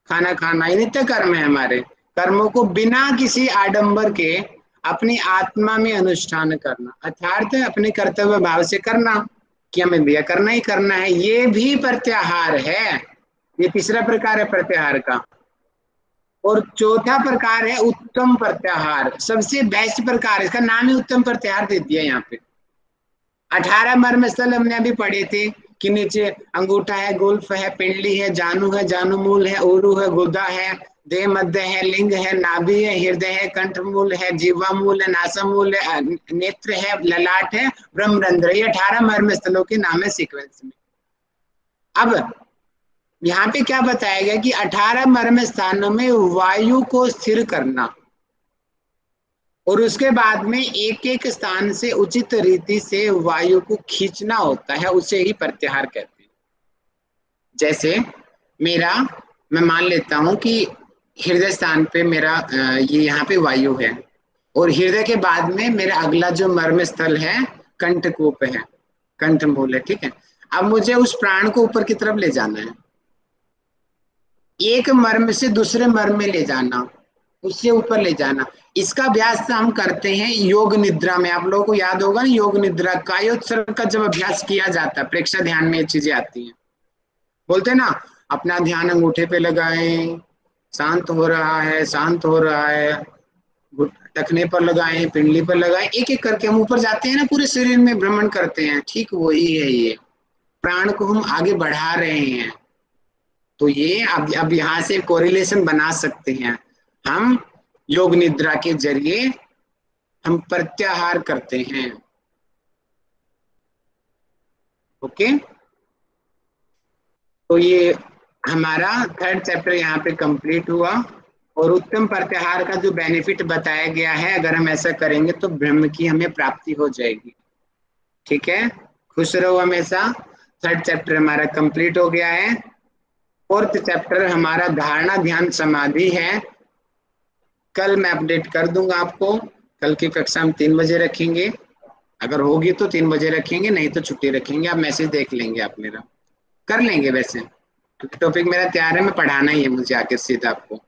खाना खाना, ये नित्य कर्म है हमारे। कर्मों को बिना किसी आडंबर के अपनी आत्मा में अनुष्ठान करना, अर्थात अपने कर्तव्य भाव से करना कि हमें भी करना ही करना है, ये भी प्रत्याहार है। ये तीसरा प्रकार है प्रत्याहार का। और चौथा प्रकार है उत्तम प्रत्याहार, सबसे बेस्ट प्रकार, इसका नाम ही उत्तम प्रत्याहार दे दिया यहाँ पे। 18 मर्म स्थल हमने अभी पढ़े थे कि नीचे अंगूठा है, गुल्फ है, पिंडली है, जानु है, जानुमूल है, उरु है, गुदा है, देह मध्य है, लिंग है, नाभि है, हृदय है, कंठमूल है, जीवामूल है, नासामूल है, नेत्र है, ललाट है, ब्रह्मरंध्र। ये 18 मर्म स्थलों के नाम है सीक्वेंस में। अब यहाँ पे क्या बताया गया कि 18 मर्म स्थानों में वायु को स्थिर करना और उसके बाद में एक एक स्थान से उचित रीति से वायु को खींचना होता है, उसे ही प्रत्याहार कहते हैं। जैसे मैं मान लेता हूं कि हृदय स्थान पे मेरा ये यहाँ पे वायु है और हृदय के बाद में मेरा अगला जो मर्म स्थल है कंठकूप है, कंठमूल है, ठीक है। अब मुझे उस प्राण को ऊपर की तरफ ले जाना है, एक मर्म से दूसरे मर्म में ले जाना, उससे ऊपर ले जाना। इसका अभ्यास हम करते हैं योग निद्रा में। आप लोगों को याद होगा ना, योग निद्रा कायोत्सर्ग का जब अभ्यास किया जाता है, प्रेक्षा ध्यान में ये चीजें आती हैं। बोलते हैं ना, अपना ध्यान अंगूठे पे लगाएं, शांत हो रहा है, शांत हो रहा है, टखने पर लगाएं, पिंडली पर लगाएं, एक एक करके हम ऊपर जाते हैं ना, पूरे शरीर में भ्रमण करते हैं। ठीक वही है, ये प्राण को हम आगे बढ़ा रहे हैं। तो ये अब यहाँ से कोरिलेशन बना सकते हैं। हम योग निद्रा के जरिए हम प्रत्याहार करते हैं। ओके, तो ये हमारा 3rd चैप्टर यहाँ पे कंप्लीट हुआ। और उत्तम प्रत्याहार का जो बेनिफिट बताया गया है, अगर हम ऐसा करेंगे तो ब्रह्म की हमें प्राप्ति हो जाएगी। ठीक है, खुश रहो हमेशा। 3rd चैप्टर हमारा कंप्लीट हो गया है। 4th चैप्टर हमारा धारणा ध्यान समाधि है। कल मैं अपडेट कर दूंगा आपको। कल की कक्षा हम 3 बजे रखेंगे, अगर होगी तो 3 बजे रखेंगे, नहीं तो छुट्टी रखेंगे। आप मैसेज देख लेंगे, आप मेरा कर लेंगे। वैसे टॉपिक मेरा तैयार है, मैं पढ़ाना ही है मुझे आके सीधा आपको।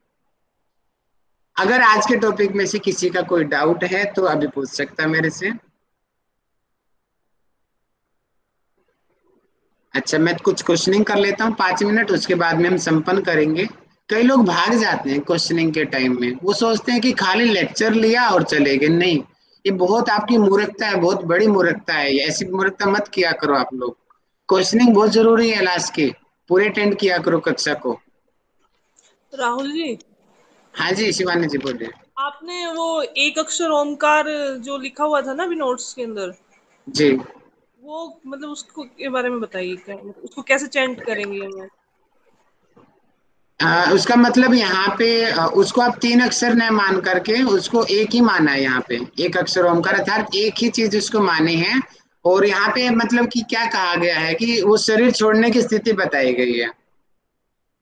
अगर आज के टॉपिक में से किसी का कोई डाउट है तो अभी पूछ सकता है मेरे से। अच्छा, मैं कुछ क्वेश्चनिंग कर लेता हूँ 5 मिनट, उसके बाद में हम संपन्न करेंगे। कई लोग भाग जाते हैं क्वेश्चनिंग के टाइम में, वो सोचते हैं कि खाली लेक्चर लिया और चले गए। नहीं, ये बहुत आपकी मूर्खता है, बहुत बड़ी मूर्खता है। ऐसी मूर्खता मत किया करो आप लोग। क्वेश्चनिंग बहुत जरूरी है, लास्ट की पूरे अटेंड किया करो कक्षा को। राहुल जी। हाँ जी शिवानी जी बोलिए। आपने वो एक अक्षर ओमकार जो लिखा हुआ था ना अभी नोट्स के अंदर जी, वो मतलब उसको के बारे में बताइए, क्या उसको कैसे चैंट करेंगे हमें? उसका मतलब यहाँ पे उसको आप 3 अक्षर न मान करके उसको एक ही माना है। यहाँ पे एक अक्षर ओमकार अर्थात एक ही चीज उसको माने हैं। और यहाँ पे मतलब कि क्या कहा गया है कि वो शरीर छोड़ने की स्थिति बताई गई है।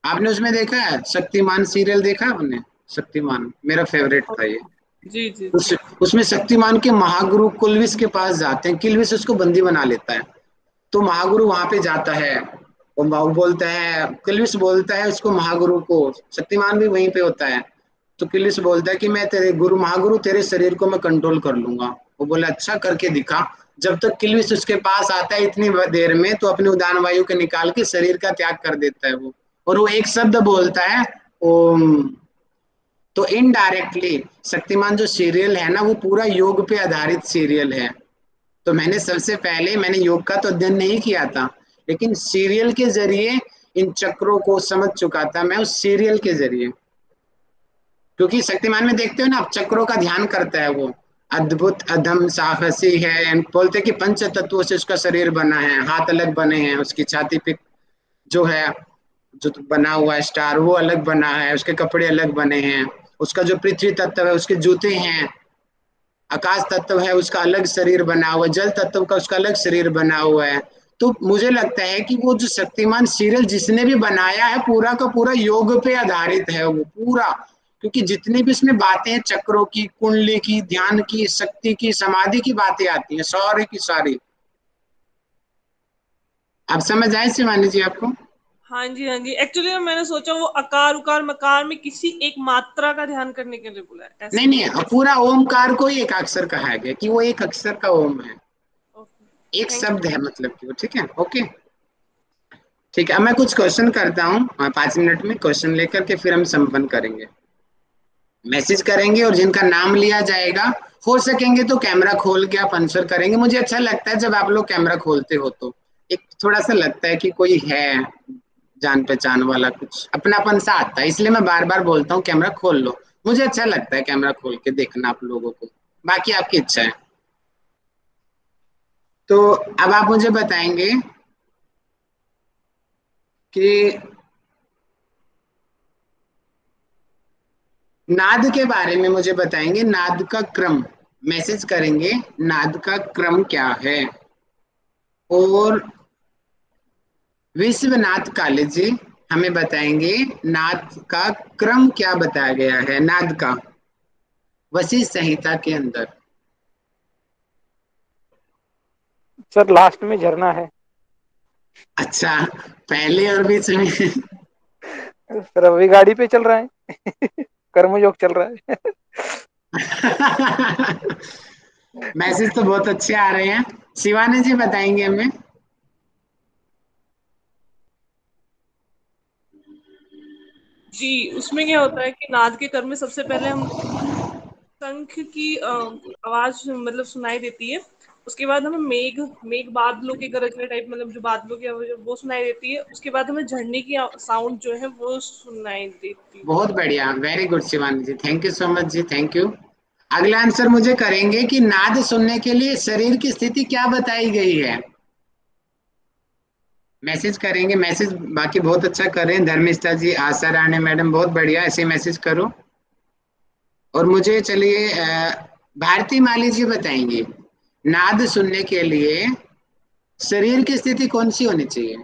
आपने उसमें देखा है शक्तिमान सीरियल देखा आपने? शक्तिमान मेरा फेवरेट था ये। जी जी। उसमें शक्तिमान के महागुरु कुलविश के पास जाते हैं, किलविश उसको बंदी बना लेता है। तो महागुरु वहां पे जाता है वो बोलता है, किल्विश बोलता है उसको महागुरु को, शक्तिमान भी वहीं पे होता है। तो किल्विश बोलता है कि मैं तेरे गुरु, महागुरु तेरे शरीर को मैं कंट्रोल कर लूंगा। वो बोला अच्छा करके दिखा। जब तक किल्विश उसके पास आता है इतनी देर में, तो अपने उदान वायु के निकाल के शरीर का त्याग कर देता है वो, और वो एक शब्द बोलता है ओम। तो इनडायरेक्टली शक्तिमान जो सीरियल है ना, वो पूरा योग पे आधारित सीरियल है। तो मैंने सबसे पहले, मैंने योग का तो अध्ययन नहीं किया था, लेकिन सीरियल के जरिए इन चक्रों को समझ चुका था मैं, उस सीरियल के जरिए। क्योंकि शक्तिमान में देखते हो ना आप, चक्रों का ध्यान करता है वो, अद्भुत अधम साहसी है। बोलते कि पंच तत्वों से उसका शरीर बना है, हाथ अलग बने हैं, उसकी छाती पे जो है, जो बना हुआ है स्टार, वो अलग बना है, उसके कपड़े अलग बने हैं, उसका जो पृथ्वी तत्व है उसके जूते हैं, आकाश तत्व है उसका अलग शरीर बना हुआ है, जल तत्व का उसका अलग शरीर बना हुआ है। तो मुझे लगता है कि वो जो शक्तिमान सीरियल जिसने भी बनाया है, पूरा का पूरा योग पे आधारित है वो पूरा। क्योंकि जितनी भी इसमें बातें हैं, चक्रों की, कुंडली की, ध्यान की, शक्ति की, समाधि की बातें आती हैं, सारी की सारी। आप समझ आए शिवानी जी आपको? हाँ जी, हाँ जी। एक्चुअली मैंने सोचा वो अकार उकार मकार में किसी एक मात्रा का ध्यान करने के लिए बोला है, नहीं ऐसे नहीं, पूरा ओमकार को ही एक अक्षर कहा गया कि वो एक अक्षर का ओम है, एक थैंक शब्द है मतलब कि वो। ठीक है, ओके ठीक है। अब मैं कुछ क्वेश्चन करता हूँ 5 मिनट में, क्वेश्चन लेकर के फिर हम संपन्न करेंगे, मैसेज करेंगे, और जिनका नाम लिया जाएगा, हो सकेंगे तो कैमरा खोल के आप आंसर करेंगे। मुझे अच्छा लगता है जब आप लोग कैमरा खोलते हो, तो एक थोड़ा सा लगता है कि कोई है जान पहचान वाला, कुछ अपनापन सा आता है, इसलिए मैं बार बार बोलता हूँ कैमरा खोल लो। मुझे अच्छा लगता है कैमरा खोल के देखना आप लोगों को, बाकी आपकी इच्छा है। तो अब आप मुझे बताएंगे कि नाद के बारे में, मुझे बताएंगे नाद का क्रम, मैसेज करेंगे नाद का क्रम क्या है। और विश्वनाथ काले जी हमें बताएंगे नाद का क्रम क्या बताया गया है नाद का, वशिष्ठ संहिता के अंदर। सर लास्ट में झरना है। अच्छा, पहले और बीच में? सर अभी गाड़ी पे चल रहा है कर्मयोग चल रहा है मैसेज तो बहुत अच्छे आ रहे हैं। शिवानी जी बताएंगे हमें। जी। उसमें क्या होता है कि नाद के कर्म में सबसे पहले हम शंख की आवाज मतलब सुनाई देती है। उसके बाद हमें मेघ मेघ बादलों के गरजने टाइप, मतलब जो बादलों की आवाज वो सुनाई देती है। उसके बाद हमें झरने की साउंड जो है वो सुनाई देती है। बहुत बढ़िया, very good Shivani ji, thank you so much जी, थैंक यू। अगला आंसर मुझे करेंगे कि नाद सुनने के लिए शरीर की स्थिति क्या बताई गई है। मैसेज करेंगे, मैसेज बाकी बहुत अच्छा कर रहे हैं, धर्मिष्ठा जी, आशा राणे मैडम, बहुत बढ़िया, ऐसे मैसेज करो। और मुझे चलिए भारती माली जी बताएंगी नाद सुनने के लिए शरीर की स्थिति कौन सी होनी चाहिए।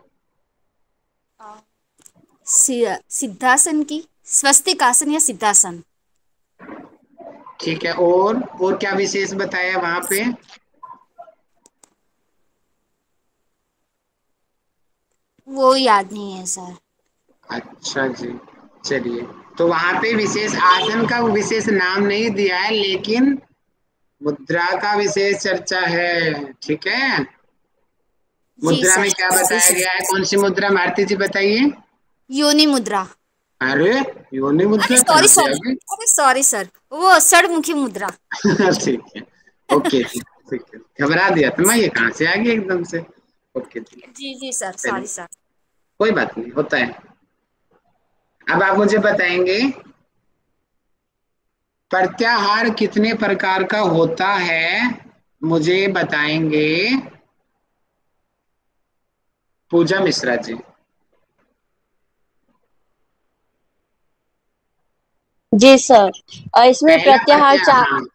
सिद्धासन की, स्वस्तिक आसन या सिद्धासन। ठीक है, और क्या विशेष बताया वहां पे? वो याद नहीं है सर। अच्छा जी, चलिए। तो वहां पे विशेष आसन का विशेष नाम नहीं दिया है, लेकिन मुद्रा का विशेष चर्चा है। ठीक है, जी मुद्रा में सर। क्या बताया गया है, कौन सी मुद्रा भारती जी बताइए। योनि मुद्रा। अरे योनि अरे मुद्रा सॉरी कहाँ से आ सॉरी, गई? अरे सॉरी सर, वो षडमुखी मुद्रा। ठीक है, ओके जी, ठीक है, घबरा दिया था मैं, ये कहाँ से आ गई एकदम से। ओके जी, जी जी सर, चलिए सॉरी सर। कोई बात नहीं, होता है। अब आप मुझे बताएंगे प्रत्याहार कितने प्रकार का होता है, मुझे बताएंगे पूजा मिश्रा जी। जी सर। इसमें पहला प्रत्याहार प्रत्याहार, हाँ,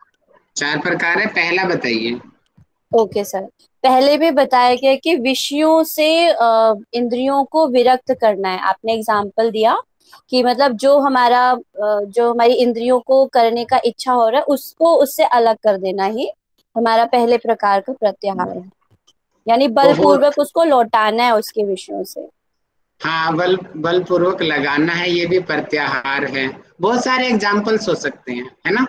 4 प्रकार है, पहला बताइए। Okay sir. पहले भी बताया गया कि विषयों से इंद्रियों को विरक्त करना है। आपने एग्जाम्पल दिया कि मतलब जो हमारी इंद्रियों को करने का इच्छा हो रहा है उसको उससे अलग कर देना ही हमारा पहले प्रकार का प्रत्याहार है, यानी बहुत बलपूर्वक उसको लौटाना है उसके विषयों से। हाँ, बलपूर्वक लगाना है, ये भी प्रत्याहार है। बहुत सारे एग्जाम्पल्स हो सकते हैं, है ना।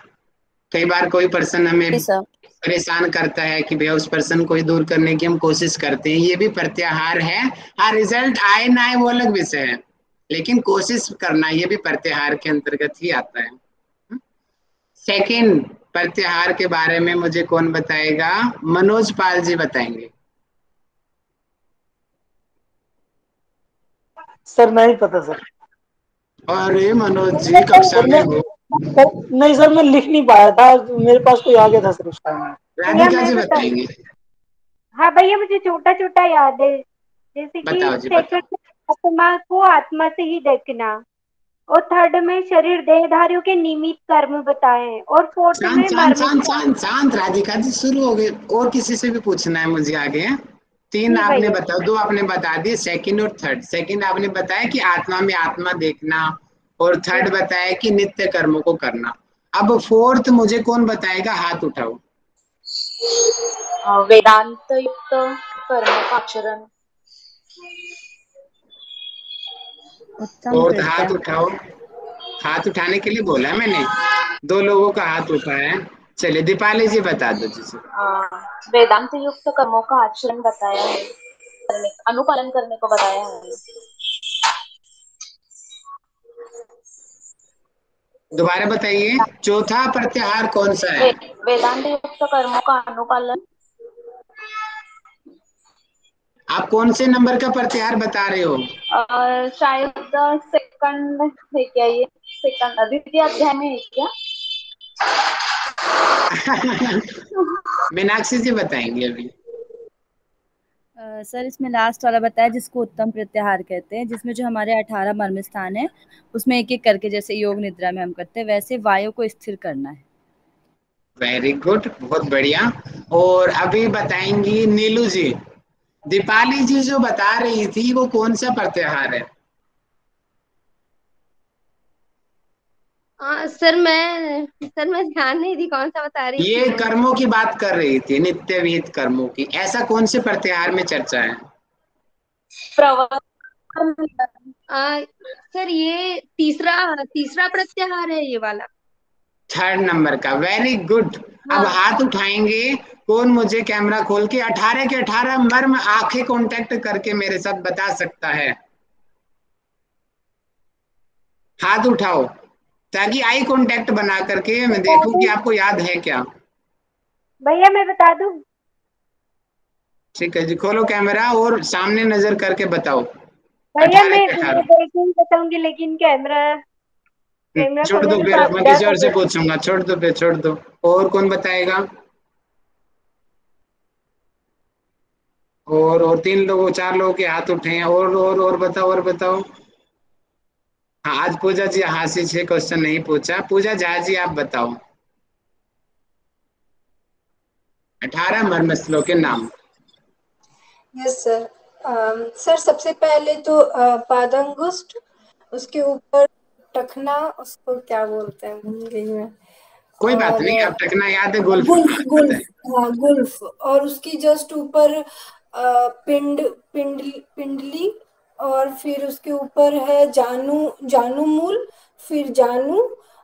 कई बार कोई पर्सन जी हमें सर। परेशान करता है कि भैया उस पर्सन को ही दूर करने की हम कोशिश करते हैं, ये भी प्रत्याहार है। हाँ, रिजल्ट आए ना आए वो अलग विषय है, लेकिन कोशिश करना ये भी प्रत्याहार के अंतर्गत ही आता है। सेकंड प्रत्याहार के बारे में मुझे कौन बताएगा? मनोज पाल जी बताएंगे। सर नहीं पता सर। अरे मनोज जी कक्षा सर में मैं हो। सर नहीं सर, मैं लिख नहीं पाया था, मेरे पास कोई आ गया था सर उस टाइम में। भैया राधिका मैं जी बताऊं? बताएंगे। हाँ भैया, मुझे छोटा छोटा याद है। जैसे कि बताओ जी सेकंड बताओ। में आत्मा को आत्मा से ही देखना, और थर्ड में शरीर देहधारियों के निमित्त कर्म बताए हैं, और फोर्थ शांत में शांत मर्म। शांत शांत शांत, राधिका जी शुरू हो गए। और किसी से भी पूछना है मुझे आगे? तीन जी आपने भैया। बताओ, दो आपने बता दिए, सेकंड और थर्ड। सेकंड आपने बताया कि आत्मा में आत्मा देखना, और थर्ड बताया कि नित्य कर्मों को करना। अब फोर्थ मुझे कौन बताएगा? हाथ उठाओ। वेदांत युक्त कर्म का आचरण। उत्तम फोर्थ हाथ प्रत्याहार। उठाओ। हाथ उठाने के लिए बोला है मैंने, दो लोगों का हाथ उठाया है। चलिए दीपाली जी बता दो जिसे। वेदांत युक्त कर्मों का आचरण बताया है, अनुपालन करने को बताया है। दोबारा बताइए, चौथा प्रत्याहार कौन सा है? वे, वेदांत युक्त कर्मों का अनुपालन। आप कौन से नंबर का प्रत्याहार बता रहे हो? शायद सेकंड है क्या ये? सेकंड द्वितीय अध्याय में है क्या? मीनाक्षी जी बताएंगे अभी। सर इसमें लास्ट वाला बताया जिसको उत्तम प्रत्याहार कहते हैं, जिसमें जो हमारे 18 मर्म स्थान है उसमें एक एक करके, जैसे योग निद्रा में हम करते हैं वैसे वायु को स्थिर करना है। वेरी गुड, बहुत बढ़िया। और अभी बताएंगी नीलू जी। दीपाली जी जो बता रही थी वो कौन सा प्रत्याहार है? सर मैं ध्यान नहीं दी कौन सा बता रही थी ये वो। कर्मों की बात कर रही थी, नित्य विहित कर्मों की। ऐसा कौन से प्रत्याहार में चर्चा है? आ, सर ये तीसरा तीसरा प्रत्याहार है ये वाला। थर्ड नंबर का, वेरी गुड। अब हाँ। हाथ उठाएंगे कौन, मुझे कैमरा खोल के 18 के 18 मर्म आंखें कांटेक्ट करके मेरे साथ बता सकता है? हाथ उठाओ, ताकि आई कांटेक्ट बना करके मैं बता देखूं कि दूं आपको याद है क्या। भैया, मैं बता दूं? ठीक है जी, खोलो कैमरा और सामने नजर करके बताओ। भैया, अठारह मैं के मैं 18। देख नहीं बताऊंगी, लेकिन कैमरा कैमरा छोड़ खोलने दो, में फिर मैं काफी किसी डर और से लगेगा। पूछूंगा। छोड़ दो, फिर छोड़ दो। और कौन बताएगा? और तीन लोगों चार लोगों के हाथ उठे हैं। और बताओ, और बताओ। हाँ, आज पूजा जी हाथ से 6 क्वेश्चन नहीं पूछा। पूजा झा जी आप बताओ, 18 मर्म श्लोक के नाम। Yes sir. सर सबसे पहले तो पादंगुष्ठ, उसके ऊपर टखना, उसको क्या बोलते हैं भूल गई मैं। कोई बात और नहीं, आप टकना याद है, गुल्फ गुल्फ पता गुल्फ, है। हाँ गुल्फ। और उसकी जस्ट ऊपर पिंड पिंड पिंडली, और फिर उसके ऊपर है जानू, जानू मूल, फिर जानू,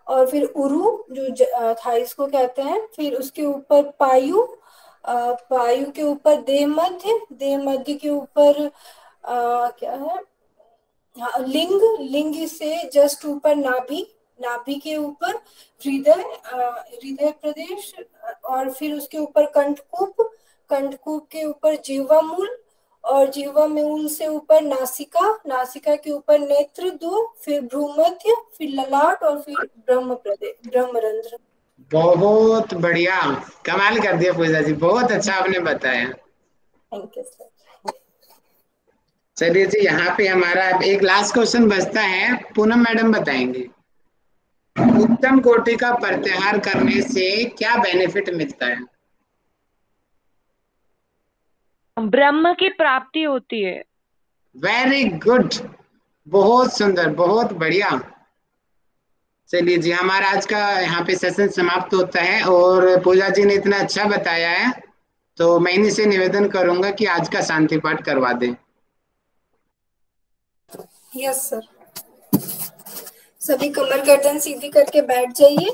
और फिर उरु जो थाइस को कहते हैं, फिर उसके ऊपर पायु, पायु के ऊपर देह मध्य, देह मध्य के ऊपर क्या है, हाँ लिंग, लिंग से जस्ट ऊपर नाभि, नाभि के ऊपर हृदय, हृदय प्रदेश, और फिर उसके ऊपर कंठकूप, कंठकूप के ऊपर जिह्वा मूल, और जिह्वा मूल से ऊपर नासिका, नासिका के ऊपर नेत्र दो, फिर भ्रूमध्य, फिर ललाट, और फिर ब्रह्म प्रदेश, ब्रह्मरंध्र। बहुत बढ़िया, कमाल कर दिया पूजा जी, बहुत अच्छा आपने बताया। Thank you sir. चलिए जी, यहाँ पे हमारा अब एक लास्ट क्वेश्चन बचता है, पूनम मैडम बताएंगे। उत्तम कोटि का प्रत्याहार करने से क्या बेनिफिट मिलता है? ब्रह्म की प्राप्ति होती है। वेरी गुड, बहुत सुंदर, बहुत बढ़िया। चलिए जी, हमारा आज का यहाँ पे सेशन समाप्त होता है। और पूजा जी ने इतना अच्छा बताया है, तो मैं इन्हीं से निवेदन करूंगा कि आज का शांति पाठ करवा दें। Yes sir. सभी कमर गर्दन सीधी करके बैठ जाइए,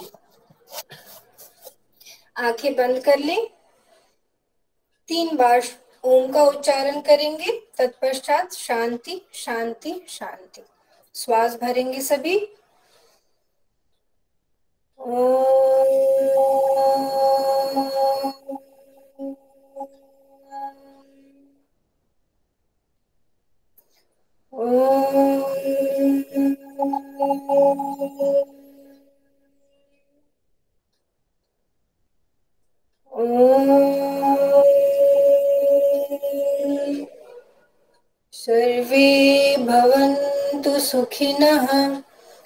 आंखें बंद कर लें, 3 बार ओम का उच्चारण करेंगे, तत्पश्चात शांति शांति शांति। श्वास भरेंगे सभी। सर्वे भवन्तु सुखिनः,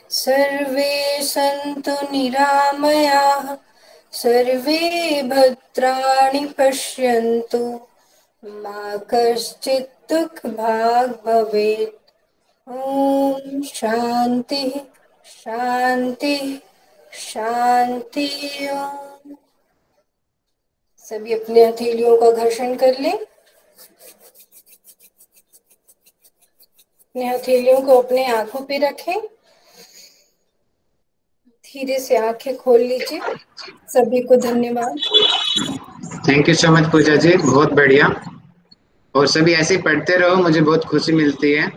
सर्वे सन्तु निरामयाः, सर्वे भद्राणि पश्यन्तु, मा कश्चित् दुःखभाग् भवेत्। ओम शांति शांति शांति। ओम। सभी अपने हथेलियों का घर्षण कर लें। अपने हथेलियों को अपने आंखों पे रखें। धीरे से आंखें खोल लीजिए। सभी को धन्यवाद। थैंक यू सो मच पूजा जी, बहुत बढ़िया। और सभी ऐसे ही पढ़ते रहो, मुझे बहुत खुशी मिलती है।